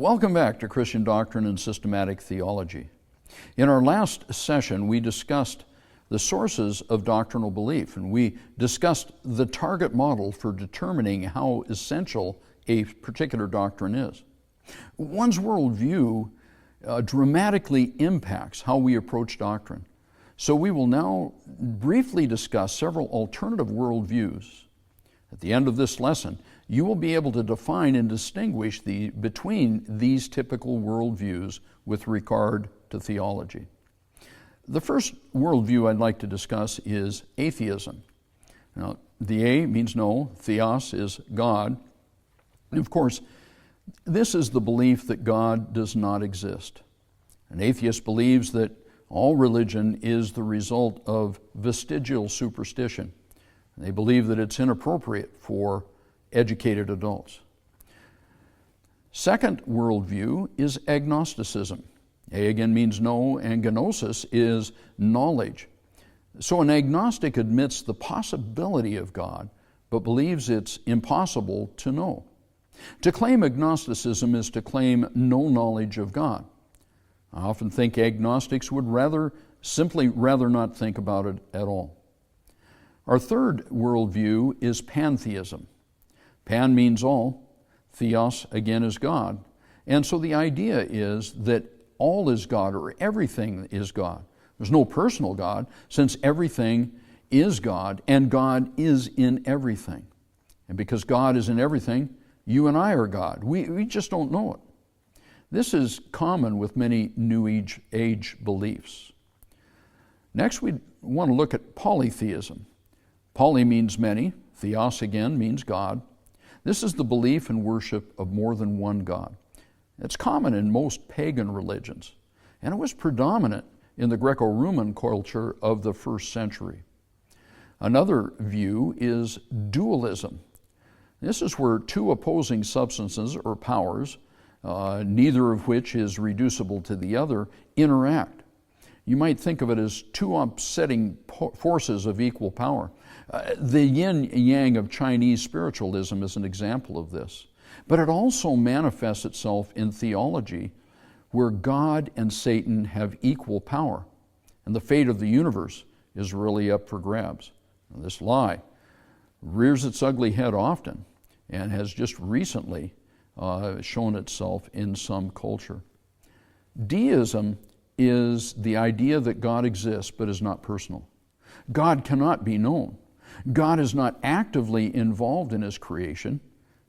Welcome back to Christian Doctrine and Systematic Theology. In our last session, we discussed the sources of doctrinal belief, and we discussed the target model for determining how essential a particular doctrine is. One's worldview dramatically impacts how we approach doctrine. So we will now briefly discuss several alternative worldviews. At the end of this lesson, you will be able to define and distinguish between these typical worldviews with regard to theology. The first worldview I'd like to discuss is atheism. Now, the A means no, theos is God. And of course, this is the belief that God does not exist. An atheist believes that all religion is the result of vestigial superstition. They believe that it's inappropriate for educated adults. Second worldview is agnosticism. A again means no, and gnosis is knowledge. So an agnostic admits the possibility of God, but believes it's impossible to know. To claim agnosticism is to claim no knowledge of God. I often think agnostics would simply rather not think about it at all. Our third worldview is pantheism. Pan means all, theos again is God. And so the idea is that all is God, or everything is God. There's no personal God, since everything is God, and God is in everything. And because God is in everything, you and I are God. We just don't know it. This is common with many New Age beliefs. Next, we want to look at polytheism. Poly means many, theos again means God. This is the belief and worship of more than one God. It's common in most pagan religions, and it was predominant in the Greco-Roman culture of the first century. Another view is dualism. This is where two opposing substances or powers, neither of which is reducible to the other, interact. You might think of it as two upsetting forces of equal power. The yin-yang of Chinese spiritualism is an example of this. But it also manifests itself in theology, where God and Satan have equal power, and the fate of the universe is really up for grabs. And this lie rears its ugly head often, and has just recently shown itself in some culture. Deism is the idea that God exists but is not personal. God cannot be known. God is not actively involved in His creation.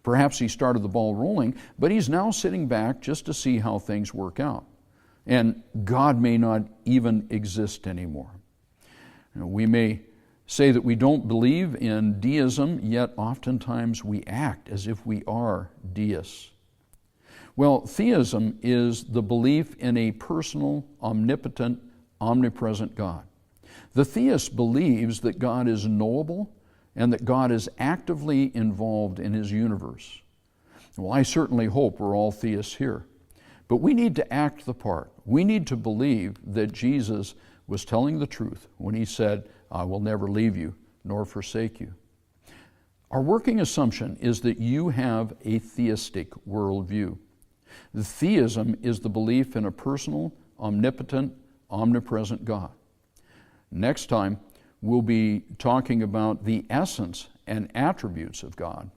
Perhaps He started the ball rolling, but He's now sitting back just to see how things work out. And God may not even exist anymore. We may say that we don't believe in deism, yet oftentimes we act as if we are deists. Well, theism is the belief in a personal, omnipotent, omnipresent God. The theist believes that God is knowable and that God is actively involved in His universe. Well, I certainly hope we're all theists here. But we need to act the part. We need to believe that Jesus was telling the truth when He said, "I will never leave you nor forsake you." Our working assumption is that you have a theistic worldview. The theism is the belief in a personal, omnipotent, omnipresent God. Next time, we'll be talking about the essence and attributes of God.